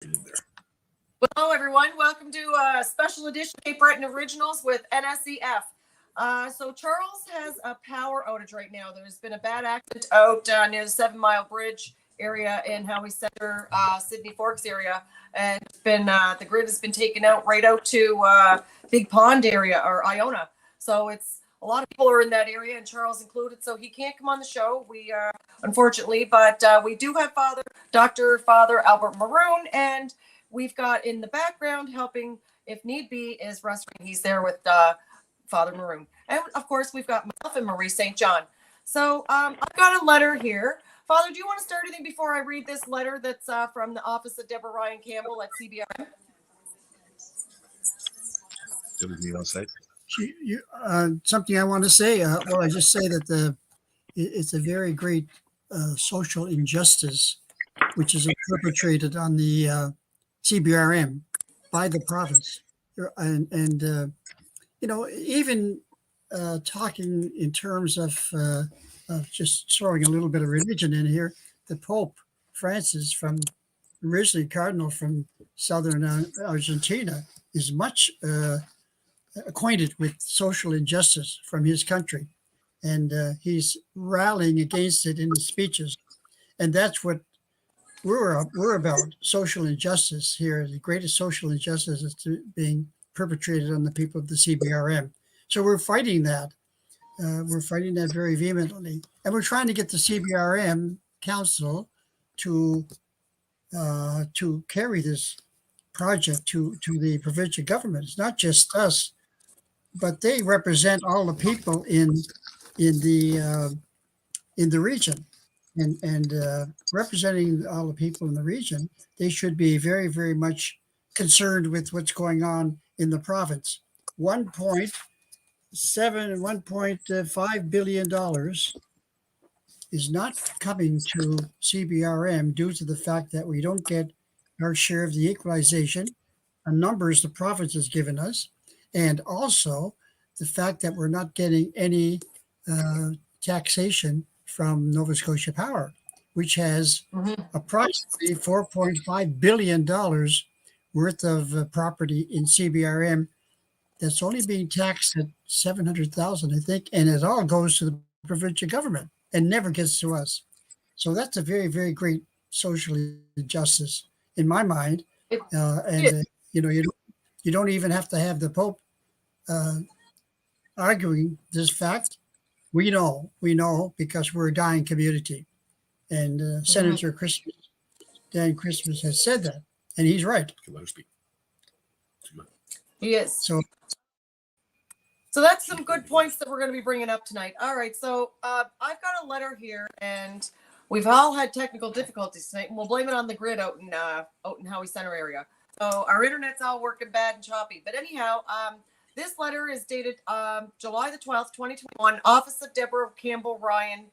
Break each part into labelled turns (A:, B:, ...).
A: Hello, everyone. Welcome to a special edition of Cape Breton Originals with NSEF. So Charles has a power outage right now. There's been a bad accident out near the 7 Mile Bridge area in Howie Center, Sydney Forks area. And it's been the grid has been taken out right out to Big Pond area or Iona. So it's a lot of people are in that area, and Charles included. So he can't come on the show, unfortunately. But we do have Dr. Father Albert Maroon, and we've got in the background helping, if need be, is Russell. He's there with Father Maroon. And of course, we've got myself and Marie St. John. So I've got a letter here. Father, do you want to start anything before I read this letter that's from the office of Deborah Ryan Campbell at CBRM?
B: Everything else said?
C: Something I want to say. Well, I just say that it's a very great social injustice which is perpetrated on the CBRM by the province, and even talking in terms of just throwing a little bit of religion in here. The Pope Francis, originally Cardinal from southern Argentina, is much acquainted with social injustice from his country, and he's rallying against it in his speeches, and that's what we're about. Social injustice here. The greatest social injustice is being perpetrated on the people of the CBRM. So we're fighting that. We're fighting that very vehemently, and we're trying to get the CBRM Council to carry this project to the provincial government. It's not just us, but they represent all the people in the region, and representing all the people in the region. They should be very, very much concerned with what's going on in the province. $1.5 billion is not coming to CBRM due to the fact that we don't get our share of the equalization, the numbers the province has given us, and also the fact that we're not getting any taxation from Nova Scotia Power, which has approximately $4.5 billion worth of property in CBRM that's only being taxed at $700,000, I think, and it all goes to the provincial government and never gets to us. So that's a very, very great social injustice in my mind. You don't even have to have the Pope arguing this fact. We know because we're a dying community, and Senator Dan Christmas has said that, and he's right.
A: Yes. So that's some good points that we're going to be bringing up tonight. All right. So I've got a letter here, and we've all had technical difficulties tonight, and we'll blame it on the grid out in Howie Center area. So our internet's all working bad and choppy. But anyhow, this letter is dated July the 12th, 2021, Office of Deborah Campbell Ryan.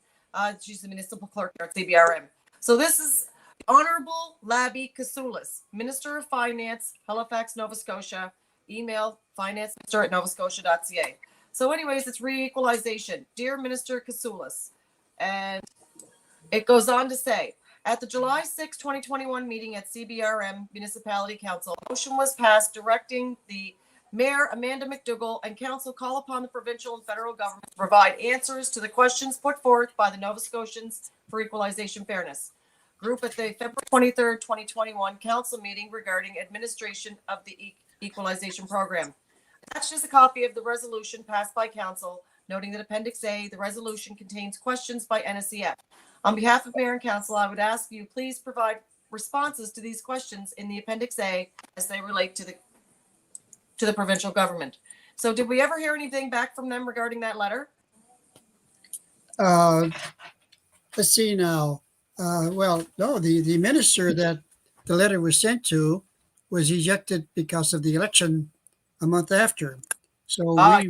A: She's the municipal clerk here at CBRM. So this is Honorable Labby Kasoulis, Minister of Finance, Halifax, Nova Scotia. Email financeminister@novascotia.ca. So anyways, it's re-equalization. Dear Minister Kasoulis, and it goes on to say, at the July 6, 2021 meeting at CBRM Municipality Council, a motion was passed directing the Mayor Amanda McDougall and Council call upon the provincial and federal government to provide answers to the questions put forth by the Nova Scotians for Equalization Fairness group at the February 23rd, 2021 Council meeting regarding administration of the Equalization Program. Attached is a copy of the resolution passed by Council, noting that Appendix A, the resolution contains questions by NSEF. On behalf of Mayor and Council, I would ask you please provide responses to these questions in the Appendix A as they relate to the provincial government. So did we ever hear anything back from them regarding that letter?
C: Let's see now. Well, no, the minister that the letter was sent to was ejected because of the election a month after. So we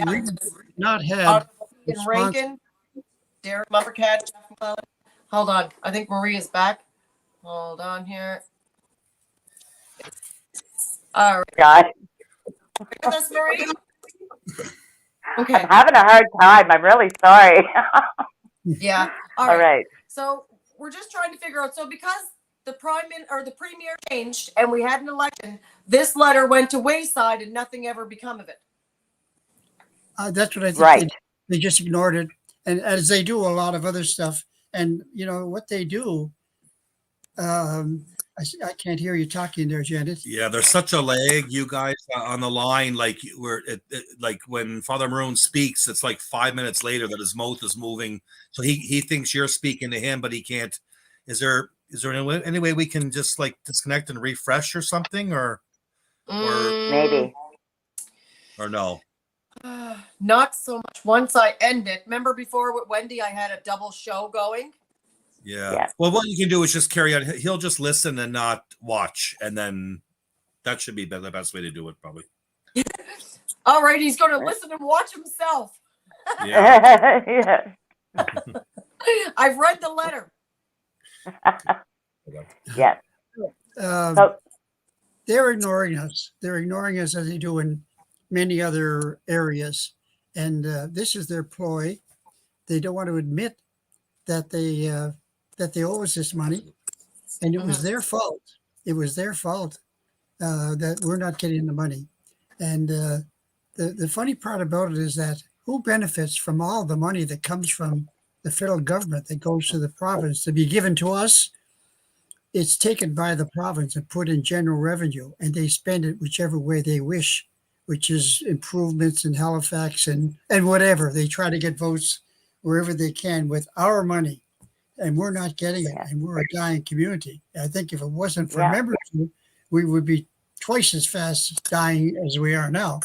C: not had
A: Rankin, Derek Lumbercat, Jeff McClellan. Hold on. I think Marie is back. Hold on here. All right.
D: God.
A: That's Marie. Okay.
D: I'm having a hard time. I'm really sorry.
A: Yeah.
D: All right.
A: So we're just trying to figure out. So because the the premier changed and we had an election, this letter went to wayside and nothing ever become of it.
C: That's what I think.
D: Right.
C: They just ignored it, and as they do a lot of other stuff. And what they do. I can't hear you talking there, Janet.
B: Yeah, there's such a lag, you guys, on the line. Like like when Father Maroon speaks, it's like 5 minutes later that his mouth is moving. So he thinks you're speaking to him, but he can't. Is there any way we can just like disconnect and refresh or something, or
D: Maybe.
B: or no?
A: Not so much. Once I end it, remember before with Wendy, I had a double show going.
B: Yeah. Well, what you can do is just carry on. He'll just listen and not watch, and then that should be the best way to do it, probably.
A: All right, he's going to listen and watch himself.
B: Yeah.
D: Yeah.
A: I've read the letter.
D: Yes.
C: They're ignoring us. They're ignoring us as they do in many other areas, and this is their ploy. They don't want to admit that they owe us this money, and it was their fault. It was their fault that we're not getting the money. And the funny part about it is that who benefits from all the money that comes from the federal government that goes to the province to be given to us? It's taken by the province and put in general revenue, and they spend it whichever way they wish, which is improvements in Halifax and whatever. They try to get votes wherever they can with our money. And we're not getting it, and we're a dying community. I think if it wasn't for membership, we would be twice as fast dying as we are now.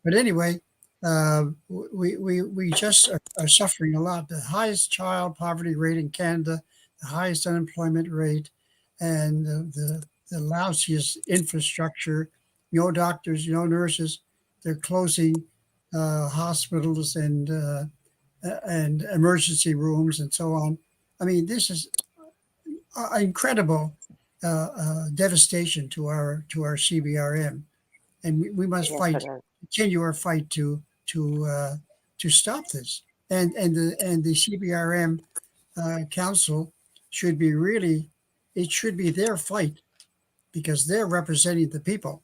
C: But anyway, we just are suffering a lot. The highest child poverty rate in Canada, the highest unemployment rate, and the lousiest infrastructure. No doctors, no nurses. They're closing hospitals and emergency rooms and so on. I mean, this is incredible devastation to our CBRM, and we must continue our fight to stop this. And the CBRM council should be it should be their fight, because they're representing the people,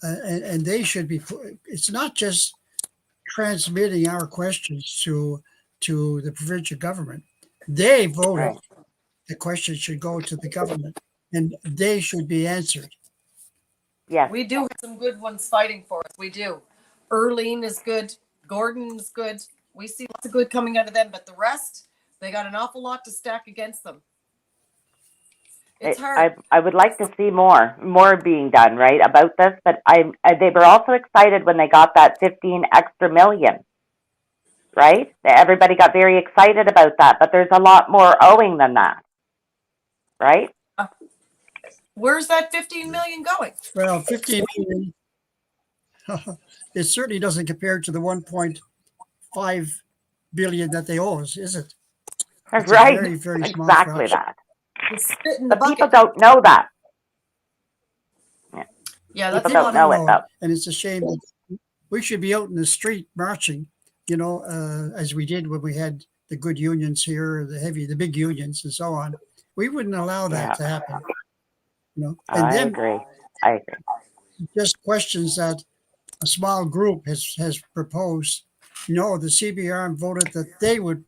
C: and they should be. It's not just transmitting our questions to the provincial government. They voted. The question should go to the government, and they should be answered.
D: Yes.
A: We do have some good ones fighting for us. We do. Erlene is good. Gordon is good. We see lots of good coming out of them, but the rest, they got an awful lot to stack against them. It's hard.
D: I would like to see more being done, right, about this, but they were also excited when they got that 15 extra million. Right? Everybody got very excited about that, but there's a lot more owing than that. Right?
A: Where's that 15 million going?
C: Well, 15 million, it certainly doesn't compare to the 1.5 billion that they owe us, is it? It's
D: right.
C: Very, very small
D: exactly
C: fraction.
D: that.
A: It's spit in the
D: But
A: bucket.
D: people don't know that.
A: Yeah, that's
D: people don't know it, though.
C: And it's a shame that we should be out in the street marching, as we did when we had the good unions here, the big unions and so on. We wouldn't allow that to happen. And
D: I agree.
C: Just questions that a small group has proposed. The CBRM voted that they would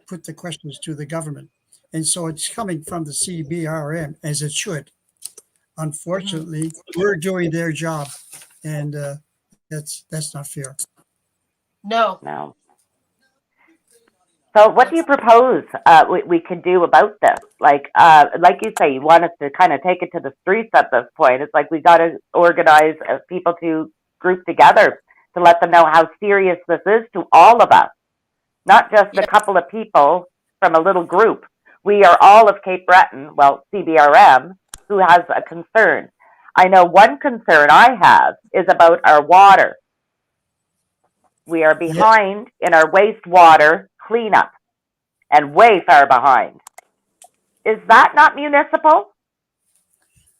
C: put the questions to the government. And so it's coming from the CBRM, as it should. Unfortunately, we're doing their job, and that's not fair.
A: No.
D: So what do you propose we could do about this? Like you say, you want us to kind of take it to the streets at this point. It's like we got to organize people to group together to let them know how serious this is to all of us, not just a couple of people from a little group. We are all of Cape Breton, well, CBRM, who has a concern. I know one concern I have is about our water. We are behind in our wastewater cleanup, and way far behind. Is that not municipal?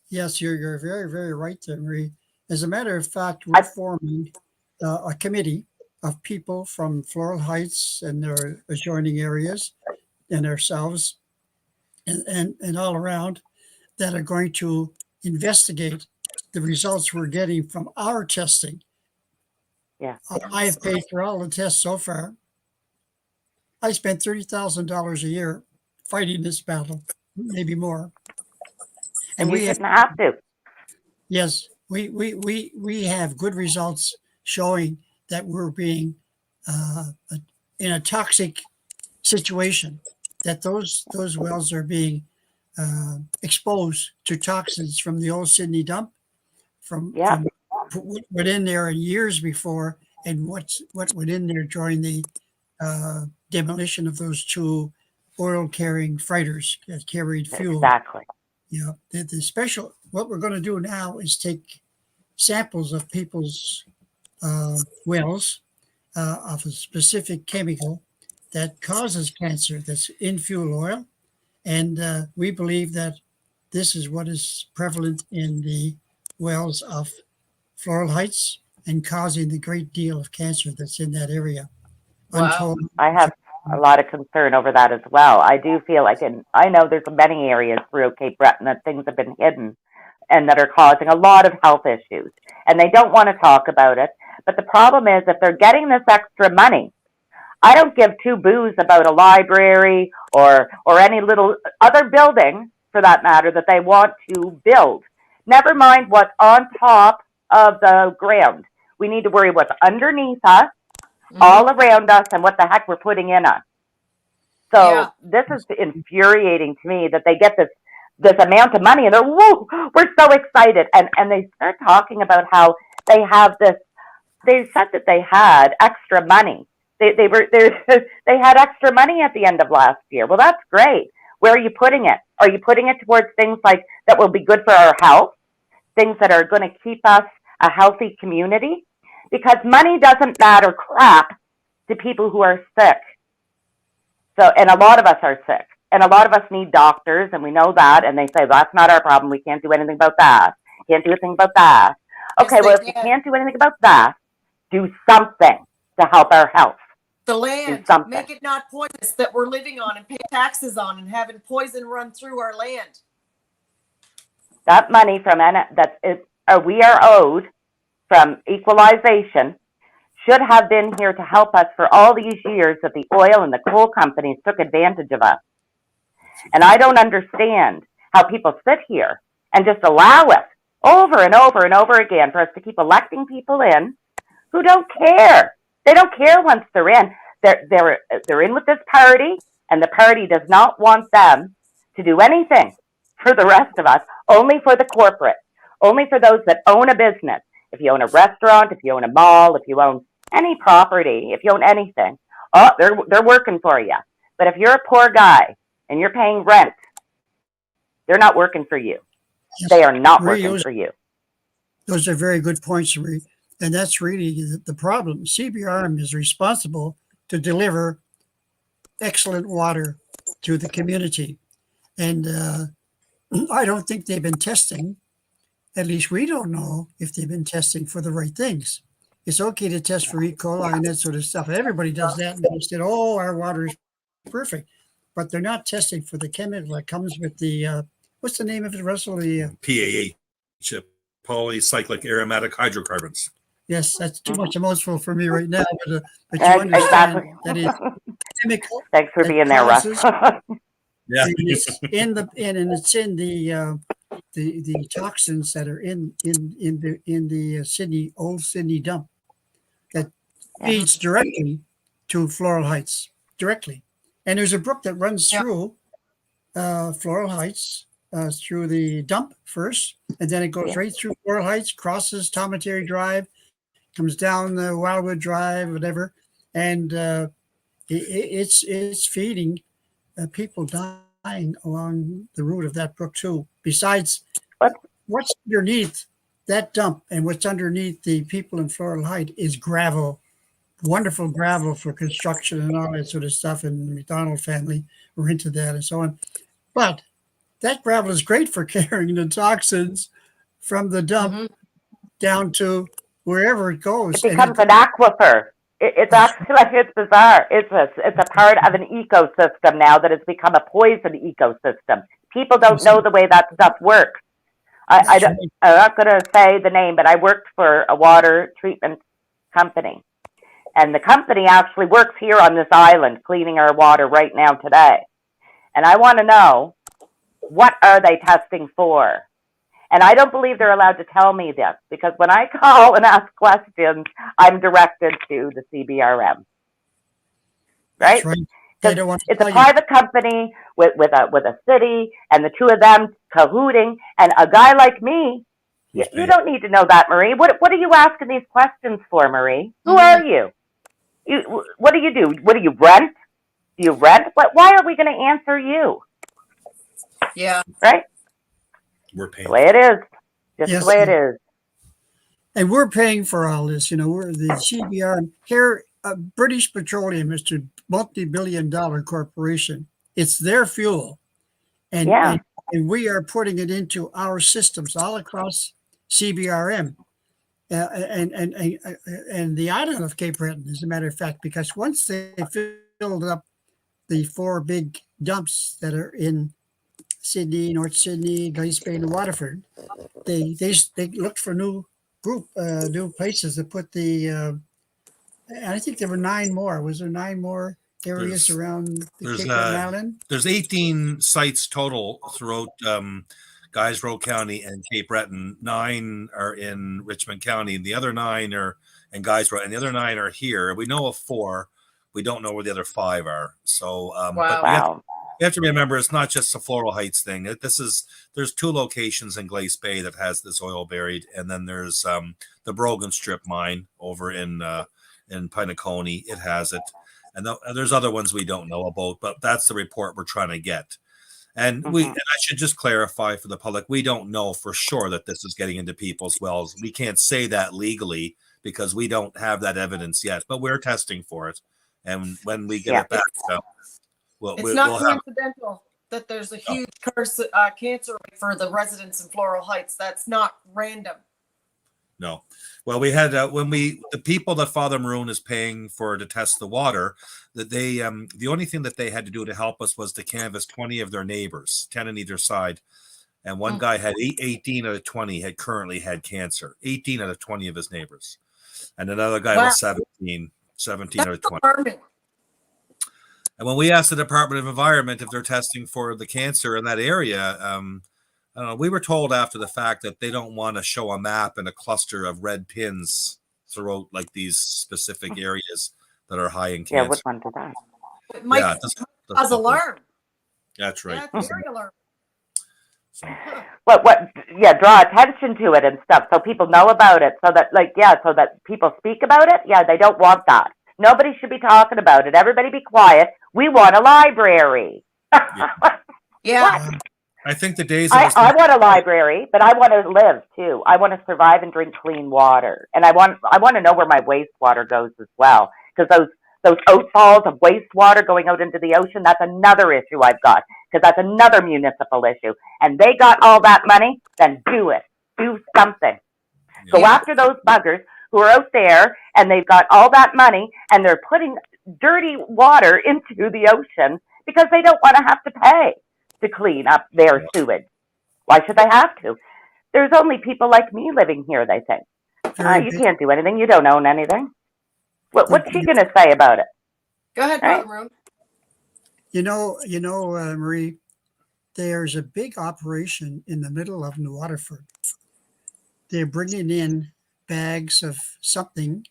C: Yes, you're very, very right there, Marie. As a matter of fact, we're forming a committee of people from Floral Heights and their adjoining areas and ourselves and all around. that are going to investigate the results we're getting from our testing.
D: Yeah.
C: I have paid for all the tests so far. I spent $30,000 a year fighting this battle, maybe more.
D: And you shouldn't have to.
C: Yes, we have good results showing that we're being in a toxic situation, that those wells are being exposed to toxins from the old Sydney dump, from what went in there years before, and what went in there during the demolition of those two oil-carrying freighters that carried fuel.
D: Exactly.
C: Yeah, the special. What we're going to do now is take samples of people's wells of a specific chemical that causes cancer that's in fuel oil, and we believe that this is what is prevalent in the wells of Floral Heights and causing the great deal of cancer that's in that area.
A: Wow.
C: Untold.
D: I have a lot of concern over that as well. I do feel like, I know there's many areas throughout Cape Breton that things have been hidden and that are causing a lot of health issues. And they don't want to talk about it. But the problem is, if they're getting this extra money, I don't give two boos about a library or any little other building, for that matter, that they want to build. Never mind what's on top of the ground. We need to worry what's underneath us, all around us, and what the heck we're putting in us. So this is infuriating to me that they get this amount of money and they're, whoa, we're so excited. And they start talking about how they have this, they said that they had extra money. They had extra money at the end of last year. Well, that's great. Where are you putting it? Are you putting it towards things like that will be good for our health? Things that are going to keep us a healthy community? Because money doesn't matter crap to people who are sick. So, and a lot of us are sick. And a lot of us need doctors, and we know that. And they say, that's not our problem. We can't do anything about that. Can't do a thing about that. Okay, well, if you can't do anything about that, do something to help our health.
A: The land, make it not poisonous that we're living on and pay taxes on and having poison run through our land.
D: That money from we are owed from equalization should have been here to help us for all these years that the oil and the coal companies took advantage of us. And I don't understand how people sit here and just allow it over and over and over again for us to keep electing people in who don't care. They don't care once they're in. They're in with this party, and the party does not want them to do anything for the rest of us, only for the corporate, only for those that own a business. If you own a restaurant, if you own a mall, if you own any property, if you own anything, oh, they're working for you. But if you're a poor guy and you're paying rent, they're not working for you.
C: Yes.
D: They are not working for you.
C: Those are very good points, Marie. And that's really the problem. CBRM is responsible to deliver excellent water to the community. And I don't think they've been testing. At least we don't know if they've been testing for the right things. It's okay to test for E. coli and that sort of stuff. Everybody does that. And they said, oh, our water is perfect. But they're not testing for the chemical that comes with the, what's the name of it, Russell? The
B: PAH, polycyclic aromatic hydrocarbons.
C: Yes, that's too much emotional for me right now. But you understand that is chemical.
D: Thanks for being there, Russ.
B: Yeah,
C: it's in the toxins that are in the old Sydney dump that feeds directly to Floral Heights directly. And there's a brook that runs through Floral Heights through the dump first, and then it goes right through Floral Heights, crosses Tomatary Drive, comes down the Wildwood Drive, whatever, and it's feeding people dying along the route of that brook too. Besides, what's underneath that dump and what's underneath the people in Floral Heights is gravel, wonderful gravel for construction and all that sort of stuff. And the McDonald family were into that and so on. But that gravel is great for carrying the toxins from the dump down to wherever it goes.
D: It becomes an aquifer. It's actually, like, it's bizarre. It's a part of an ecosystem now that has become a poison ecosystem. People don't know the way that stuff works. I'm not going to say the name, but I worked for a water treatment company. And the company actually works here on this island, cleaning our water right now today. And I want to know, what are they testing for? And I don't believe they're allowed to tell me this, because when I call and ask questions, I'm directed to the CBRM. Right?
C: That's right. They don't want to
D: it's a
C: tell you.
D: private company with a city, and the two of them cahooting, and a guy like me, you don't need to know that, Marie. What are you asking these questions for, Marie? Who are you? What do you do? What do you rent? Do you rent? Why are we going to answer you?
A: Yeah.
D: Right?
B: We're paying.
D: The way it is. Just
C: Yes,
D: the way it is.
C: And we're paying for all this. You know, we're the CBRM here. British Petroleum is a multi-billion-dollar corporation. It's their fuel, and we are putting it into our systems all across CBRM, and the island of Cape Breton, as a matter of fact, because once they filled up the 4 big dumps that are in Sydney, North Sydney, Glace Bay, and Waterford, they looked for new places to put the. I think there were 9 more. Was there 9 more areas around the Cape Breton Island?
B: There's 18 sites total throughout Guys Road County and Cape Breton. 9 are in Richmond County, and the other 9 are in Guys Road, and the other 9 are here. We know of 4. We don't know where the other 5 are. So, but you have to remember, it's not just the Floral Heights thing. There's 2 locations in Glace Bay that has this oil buried, and then there's the Brogan Strip mine over in Pinacony. It has it, and there's other ones we don't know about, but that's the report we're trying to get. And and I should just clarify for the public, we don't know for sure that this is getting into people's wells. We can't say that legally because we don't have that evidence yet, but we're testing for it, and when we get it back,
A: it's not coincidental that there's a huge cancer rate for the residents in Floral Heights. That's not random.
B: No. Well, we had the people that Father Maroon is paying for to test the water, that they the only thing that they had to do to help us was to canvass 20 of their neighbors, 10 on either side, and one guy had 18 out of 20 had currently had cancer. 18 out of 20 of his neighbors, and another guy was 17 out of 20.
A: Alarming.
B: And when we asked the Department of Environment if they're testing for the cancer in that area, we were told after the fact that they don't want to show a map and a cluster of red pins throughout like these specific areas that are high in cancer.
D: Yeah, which one did that?
A: It might cause alarm.
B: That's right.
A: Yeah, it's very alarming.
B: So.
D: Draw attention to it and stuff so people know about it, so that people speak about it. Yeah, they don't want that. Nobody should be talking about it. Everybody be quiet. We want a library.
A: Yeah.
B: I think the days
D: of I want a library, but I want to live too. I want to survive and drink clean water, and I want to know where my wastewater goes as well, because those outfalls of wastewater going out into the ocean, that's another issue I've got, because that's another municipal issue. And they got all that money, then do it. Do something. Yeah. Go after those buggers who are out there, and they've got all that money, and they're putting dirty water into the ocean because they don't want to have to pay to clean up their sewage. Why should they have to? There's only people like me living here, they think. You can't do anything. You don't own anything. What's she going to say about it?
A: Go ahead, Father Maroon.
C: You know, Marie, there's a big operation in the middle of New Waterford. They're bringing in bags of something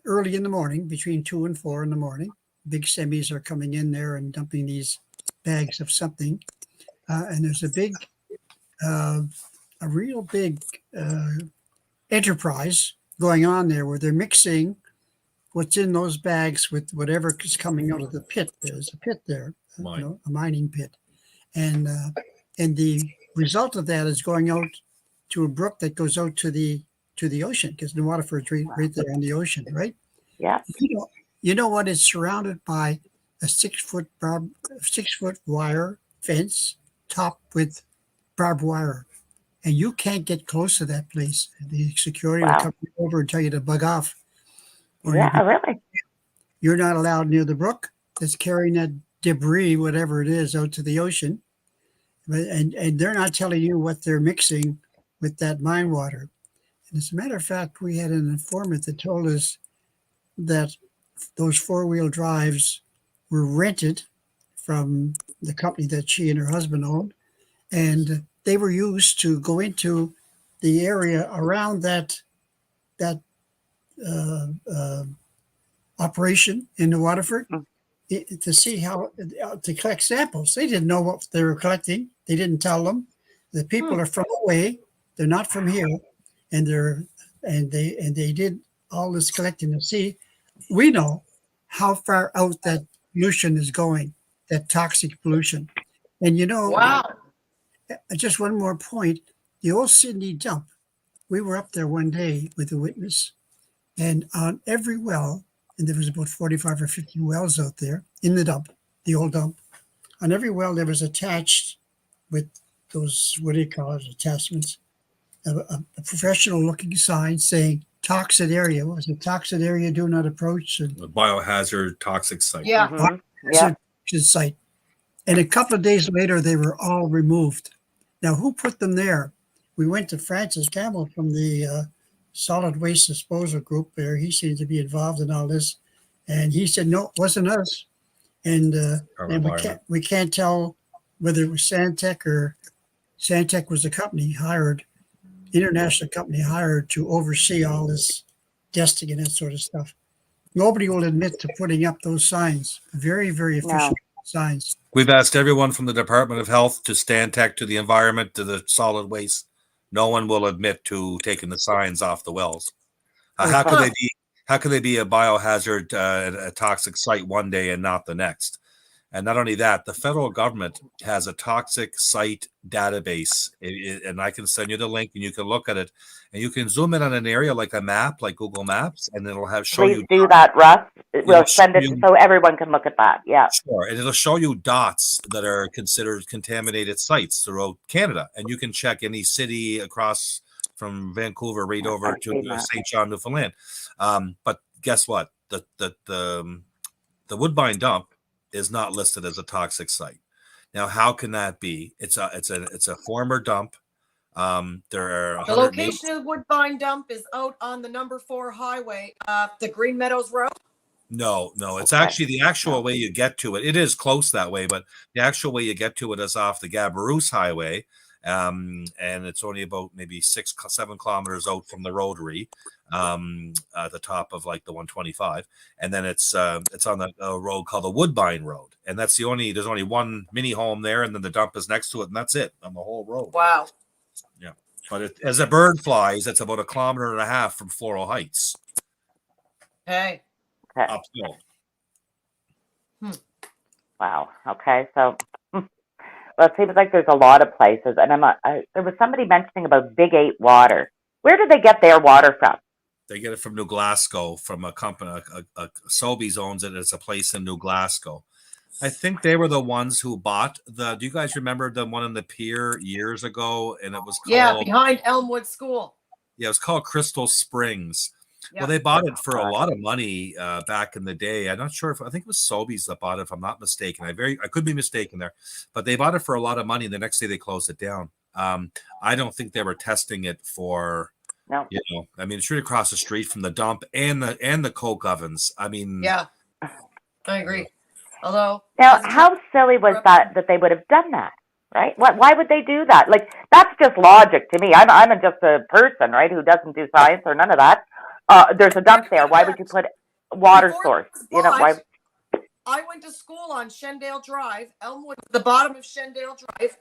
C: early in the morning, between 2 and 4 in the morning. Big semis are coming in there and dumping these bags of something. And there's a real big enterprise going on there where they're mixing what's in those bags with whatever is coming out of the pit. There's a pit there, a mining pit. And the result of that is going out to a brook that goes out to the ocean, because New Waterford's right there in the ocean, right?
D: Yeah.
C: You know what? It's surrounded by a 6-foot wire fence topped with barbed wire, and you can't get close to that place. The security will come over and tell you to bug off.
D: Really?
C: You're not allowed near the brook that's carrying that debris, whatever it is, out to the ocean. And they're not telling you what they're mixing with that mine water. And as a matter of fact, we had an informant that told us that those four-wheel drives were rented from the company that she and her husband owned, and they were used to go into the area around that operation in the Waterford to see how to collect samples. They didn't know what they were collecting. They didn't tell them. The people are from away. They're not from here, and they did all this collecting to see. We know how far out that pollution is going, that toxic pollution. And
A: Wow.
C: just one more point, the old Sydney dump, we were up there one day with a witness, and on every well, and there was about 45 or 50 wells out there in the dump, the old dump, on every well there was attached with those, what do you call it, attachments, a professional looking sign saying toxic area. What was it? Toxic area, do not approach.
B: The biohazard toxic site.
A: Yeah.
D: Yeah.
C: Site. And a couple of days later, they were all removed. Now, who put them there? We went to Francis Campbell from the solid waste disposal group there. He seemed to be involved in all this. And he said, no, it wasn't us. And we can't tell whether it was Santec or Santec was the company hired, international company hired to oversee all this testing and that sort of stuff. Nobody will admit to putting up those signs. Very, very efficient signs.
B: We've asked everyone from the Department of Health to Stantec to the environment to the solid waste. No one will admit to taking the signs off the wells. How could they be? How could they be a biohazard, a toxic site one day and not the next? And not only that, the federal government has a toxic site database, and I can send you the link, and you can look at it, and you can zoom in on an area like a map, like Google Maps, and it'll show you.
D: Please do that, Russ. We'll send it so everyone can look at that. Yeah.
B: Sure, and it'll show you dots that are considered contaminated sites throughout Canada, and you can check any city across from Vancouver right over to St. John, Newfoundland. But guess what? The Woodbine dump is not listed as a toxic site. Now, how can that be? It's a former dump. There are
A: the location of the Woodbine dump is out on the number 4 highway, the Green Meadows Road.
B: No, it's actually the actual way you get to it. It is close that way, but the actual way you get to it is off the Gabarouse Highway. And it's only about maybe 6-7 kilometers out from the Rotary, at the top of like the 125, and then it's on the road called the Woodbine Road, and there's only one mini home there, and then the dump is next to it, and that's it on the whole road.
A: Wow.
B: Yeah, but as a bird flies, it's about 1.5 kilometers from Floral Heights.
A: Hey.
B: Uphill.
D: Wow. Okay. So. Well, it seems like there's a lot of places, and there was somebody mentioning about Big 8 water. Where do they get their water from?
B: They get it from New Glasgow, from a company. Sobeys owns it. It's a place in New Glasgow. I think they were the ones who bought do you guys remember the one in the pier years ago? And it was called,
A: behind Elmwood School.
B: Yeah, it was called Crystal Springs.
A: Yeah.
B: Well, they bought it for a lot of money back in the day. I'm not sure I think it was Sobeys that bought it, if I'm not mistaken. I could be mistaken there, but they bought it for a lot of money. The next day they closed it down. I don't think they were testing it for, I mean, it's right across the street from the dump and the coke ovens. I mean,
A: yeah, I agree. Although
D: now, how silly was that they would have done that? Right? Why would they do that? Like, that's just logic to me. I'm just a person, right, who doesn't do science or none of that. There's a dump there. Why would you put water source? Why?
A: I went to school on Shendale Drive, Elmwood, the bottom of Shendale Drive,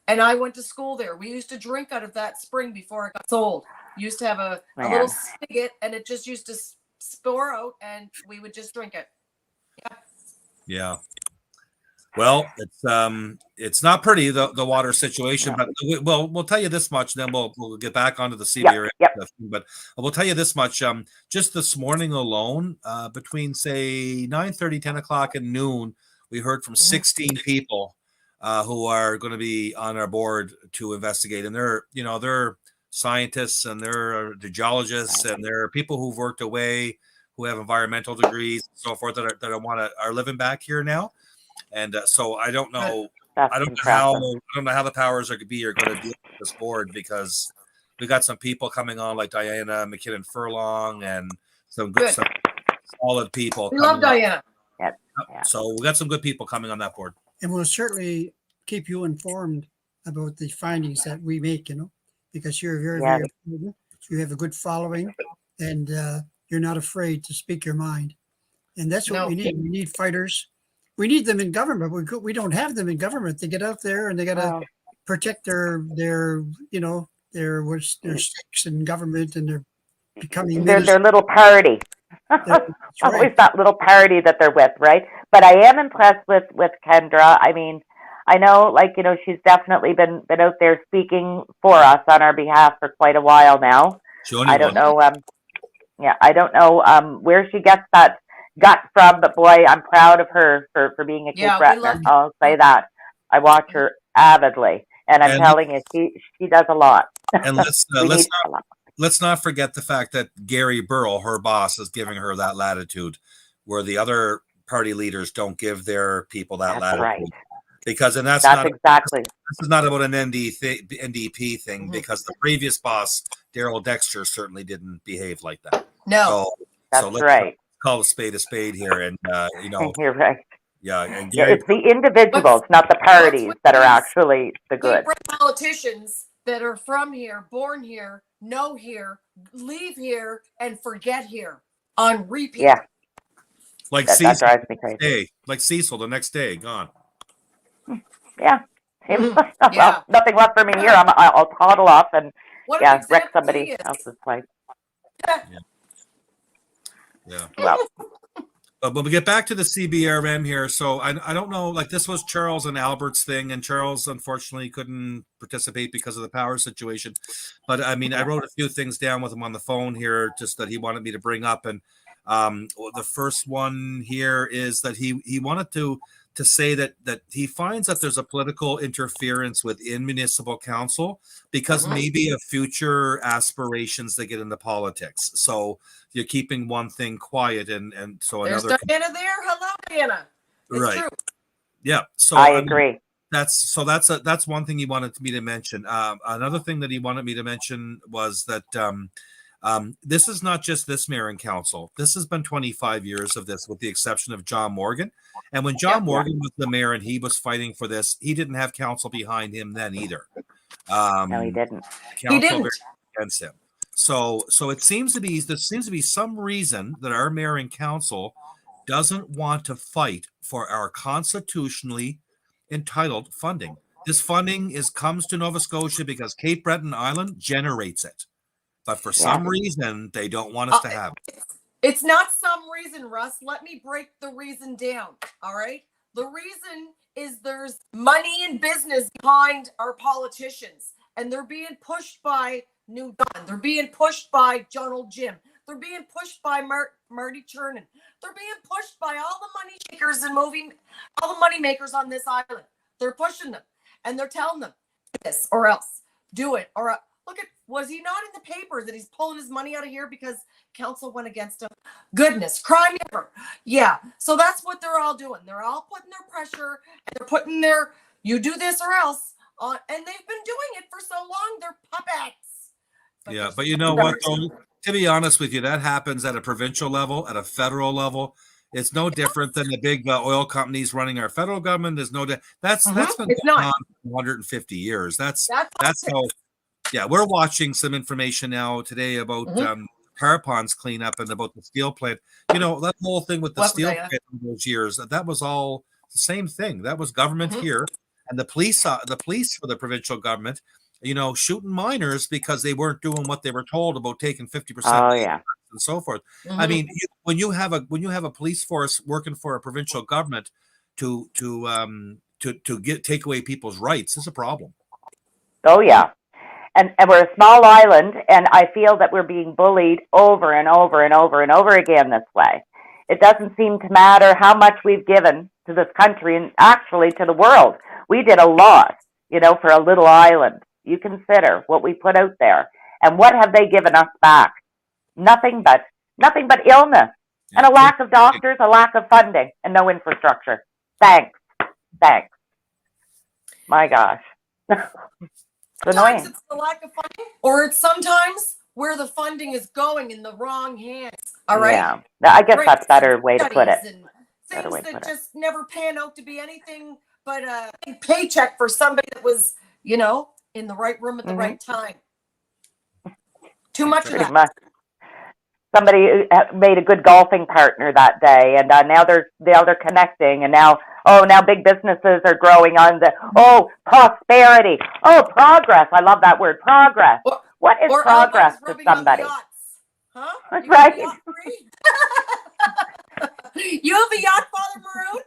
A: and I went to school there. We used to drink out of that spring before it got sold. We used to have a little spigot, and it just used to pour out, and we would just drink it.
B: Yeah. Well, it's not pretty, the water situation, but we'll tell you this much, then we'll get back onto the CBRM. But we'll tell you this much, just this morning alone, between say 9:30, 10 o'clock and noon, we heard from 16 people who are going to be on our board to investigate, and they're scientists, and they're geologists, and they're people who've worked away, who have environmental degrees and so forth, that are living back here now. And so I don't know.
D: That's
B: I don't know how the powers are going to deal with this board, because we got some people coming on like Diana McKinnon Furlong and some solid people.
A: We love Diana.
D: Yeah.
B: So we got some good people coming on that board.
C: And we'll certainly keep you informed about the findings that we make, because you're very, very important. You have a good following, and you're not afraid to speak your mind. And that's what we need. We need fighters. We need them in government. We don't have them in government. They get out there and they got to protect their stakes in government, and they're becoming
D: their little party. Always that little party that they're with, right? But I am impressed with Kendra. I mean, I know, she's definitely been out there speaking for us on our behalf for quite a while now. I don't know. I don't know where she gets that gut from, but boy, I'm proud of her for being a Cape Bretoner. I'll say that. I watch her avidly, and I'm telling you, she does a lot.
B: And let's not forget the fact that Gary Burrell, her boss, is giving her that latitude, where the other party leaders don't give their people that latitude. Right. Because that's not
D: exactly.
B: This is not about an NDP thing, because the previous boss, Daryl Dexter, certainly didn't behave like that.
A: No,
B: let's right. Call a spade here, and
D: you're right.
B: Yeah, and Gary,
D: it's the individuals, not the parties, that are actually the good
A: politicians that are from here, born here, know here, leave here, and forget here on repeat.
D: Yeah,
B: like Cecil, that drives me crazy. Like Cecil, the next day gone.
D: Yeah. Well, nothing left for me here. I'll toddle off and wreck somebody else's place.
B: Yeah. Well. But we get back to the CBRM here. So I don't know, this was Charles and Albert's thing, and Charles unfortunately couldn't participate because of the power situation. But I mean, I wrote a few things down with him on the phone here, just that he wanted me to bring up. And the first one here is that he wanted to say that he finds that there's a political interference within municipal council, because maybe of future aspirations they get into politics. So you're keeping one thing quiet, and so
A: there's
B: another.
A: Diana there. Hello, Diana. It's
B: right.
A: True.
B: Yeah. So
D: I agree.
B: That's one thing he wanted me to mention. Another thing that he wanted me to mention was that this is not just this mayor and council. This has been 25 years of this, with the exception of John Morgan. And when John Morgan was the mayor and he was fighting for this, he didn't have council behind him then either.
D: No, he didn't.
A: He didn't.
B: Against him. So there seems to be some reason that our mayor and council doesn't want to fight for our constitutionally entitled funding. This funding comes to Nova Scotia because Cape Breton Island generates it. But for some reason, they don't want us to have it.
A: It's not some reason, Russ. Let me break the reason down, all right? The reason is there's money and business behind our politicians, and they're being pushed by New Dawn. They're being pushed by John Old Jim. They're being pushed by Marty Chernin. They're being pushed by all the money shakers and all the money makers on this island. They're pushing them, and they're telling them, do this or else. Do it or else. Was he not in the paper that he's pulling his money out of here because council went against him? Goodness, crime never. Yeah. So that's what they're all doing. They're all putting their pressure, and they're putting their, you do this or else on, and they've been doing it for so long. They're puppets.
B: But you know what, though? To be honest with you, that happens at a provincial level, at a federal level. It's no different than the big oil companies running our federal government. There's no that's been going on for 150 years. That's how. Yeah, we're watching some information now today about Carapon's cleanup and about the steel plant. That whole thing with the steel plant in those years, that was all the same thing. That was government here, and the police for the provincial government, shooting miners because they weren't doing what they were told about taking 50% and so forth. I mean, when you have a police force working for a provincial government to take away people's rights, is a problem.
D: Oh yeah. And we're a small island, and I feel that we're being bullied over and over and over and over again this way. It doesn't seem to matter how much we've given to this country and actually to the world. We did a lot, for a little island. You consider what we put out there. And what have they given us back? Nothing but illness and a lack of doctors, a lack of funding, and no infrastructure. Thanks. Thanks. My gosh. It's
A: Sometimes
D: annoying.
A: it's the lack of funding, or it's sometimes where the funding is going in the wrong hands. All right.
D: Yeah. I guess that's a
A: Grants
D: better
A: and
D: way to put it.
A: studies and
D: Better
A: things
D: way to
A: that
D: put it.
A: just never pan out to be anything but a big paycheck for somebody that was, you know, in the right room at the right time. Too much of
D: Pretty
A: that.
D: much. Somebody made a good golfing partner that day, and now they're connecting, and now big businesses are growing on the prosperity, progress. I love that word, progress. What is progress to somebody?
A: Huh?
D: That's right.
A: You have a yacht, Father Maroon?